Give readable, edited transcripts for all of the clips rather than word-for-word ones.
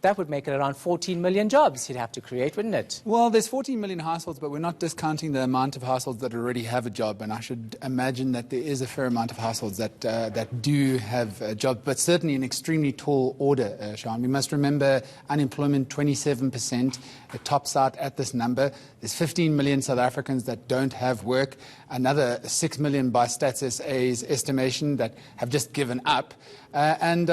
that would make it around 14 million jobs he'd have to create, wouldn't it? Well, there's 14 million households, but we're not discounting the amount of households that already have a job. And I should imagine that there is a fair amount of households that do have a job, but certainly an extremely tall order, Sean. We must remember unemployment 27%. It tops out at this number. There's 15 million South Africans that don't have work. Another 6 million by Stats SA's estimation that have just given up. I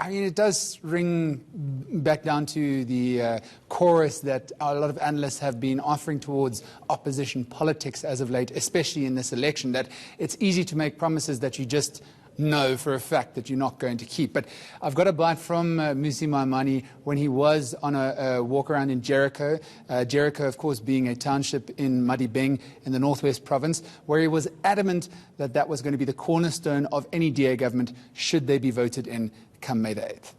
mean, it does ring back down to the chorus that a lot of analysts have been offering towards opposition politics as of late, especially in this election, that it's easy to make promises that you just know for a fact that you're not going to keep. But I've got a bite from Mmusi Maimane when he was on a walk around in Jericho. Jericho, of course, being a township in Madibeng in the Northwest Province, where he was adamant that that was going to be the cornerstone of any DA government should they be voted in come May the 8th.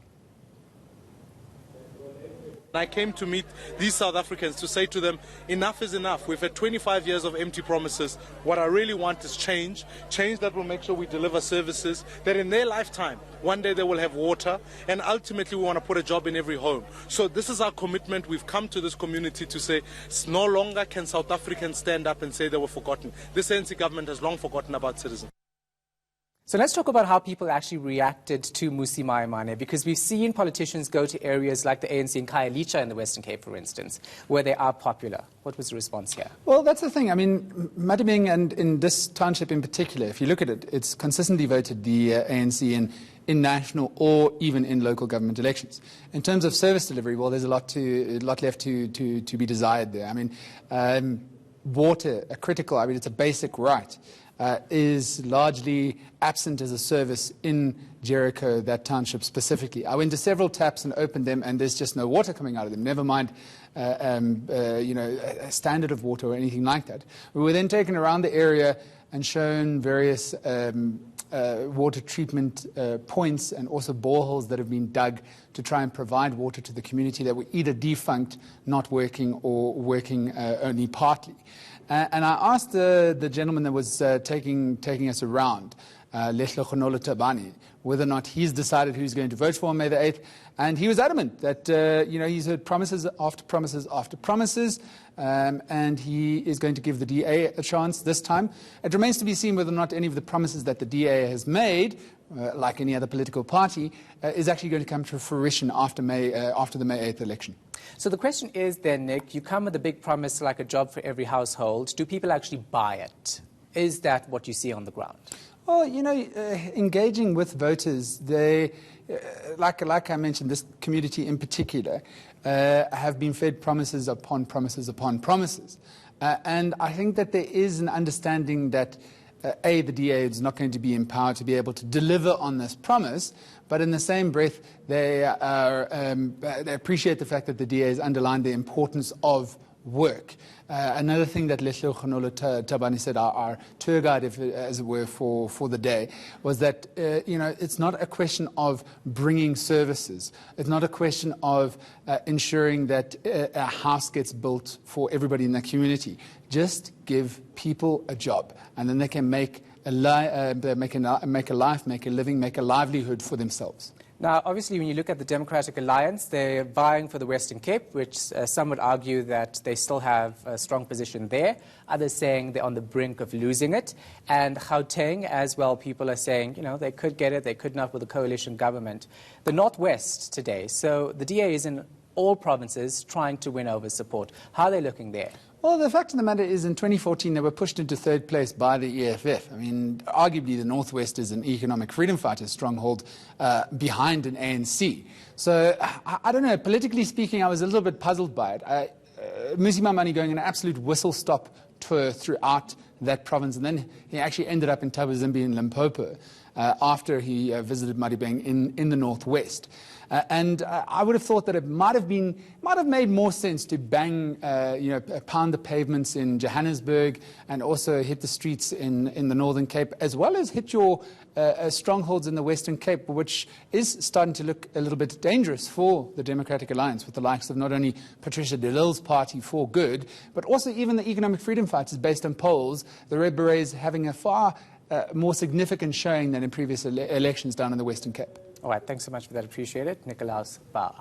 I came to meet these South Africans to say to them, enough is enough. We've had 25 years of empty promises. What I really want is change that will make sure we deliver services, that in their lifetime, one day they will have water, and ultimately we want to put a job in every home. So this is our commitment. We've come to this community to say, no longer can South Africans stand up and say they were forgotten. This ANC government has long forgotten about citizens. So let's talk about how people actually reacted to Mmusi Maimane, because we've seen politicians go to areas like the ANC in Khayelitsha in the Western Cape, for instance, where they are popular. What was the response here? Well, that's the thing. I mean, Madibeng, and in this township in particular, if you look at it, it's consistently voted the ANC in national or even in local government elections. In terms of service delivery, well, there's a lot left to be desired there. I mean, water, it's a basic right. Is largely absent as a service in Jericho, that township specifically. I went to several taps and opened them, and there's just no water coming out of them, never mind a standard of water or anything like that. We were then taken around the area and shown various water treatment points and also boreholes that have been dug to try and provide water to the community that were either defunct, not working, or working only partly. And I asked the gentleman that was taking us around, whether or not he's decided who's going to vote for on May the 8th. And he was adamant that, he's heard promises after promises after promises, and he is going to give the DA a chance this time. It remains to be seen whether or not any of the promises that the DA has made, like any other political party, is actually going to come to fruition after the May 8th election. So the question is then, Nick, you come with a big promise like a job for every household. Do people actually buy it? Is that what you see on the ground? Well, engaging with voters, they, like I mentioned, this community in particular, have been fed promises upon promises upon promises. And I think that there is an understanding that, the DA is not going to be empowered to be able to deliver on this promise, but in the same breath, they appreciate the fact that the DA has underlined the importance of work. Another thing that Lehlelo Tabane said, our tour guide, as it were, for the day, was that it's not a question of bringing services. It's not a question of ensuring that a house gets built for everybody in the community. Just give people a job, and then they can make a life, make a living, make a livelihood for themselves. Now, obviously, when you look at the Democratic Alliance, they're vying for the Western Cape, which some would argue that they still have a strong position there. Others saying they're on the brink of losing it. And Gauteng, as well, people are saying, they could get it, they could not with a coalition government. The Northwest today, so the DA is in all provinces trying to win over support. How are they looking there? Well, the fact of the matter is, in 2014, they were pushed into third place by the EFF. I mean, arguably, the Northwest is an economic freedom fighter stronghold behind an ANC. So, I don't know, politically speaking, I was a little bit puzzled by it. Mmusi Maimane going on an absolute whistle-stop tour throughout that province, and then he actually ended up in Tabazimbi in Limpopo after he visited Madibeng in the Northwest. And I would have thought that it might have made more sense to pound the pavements in Johannesburg and also hit the streets in the Northern Cape, as well as hit your strongholds in the Western Cape, which is starting to look a little bit dangerous for the Democratic Alliance, with the likes of not only Patricia de Lille's party For Good, but also even the Economic Freedom Fighters, based on polls, the Red Berets having a far more significant showing than in previous elections down in the Western Cape. All right, thanks so much for that. Appreciate it. Nicolaus Bauer.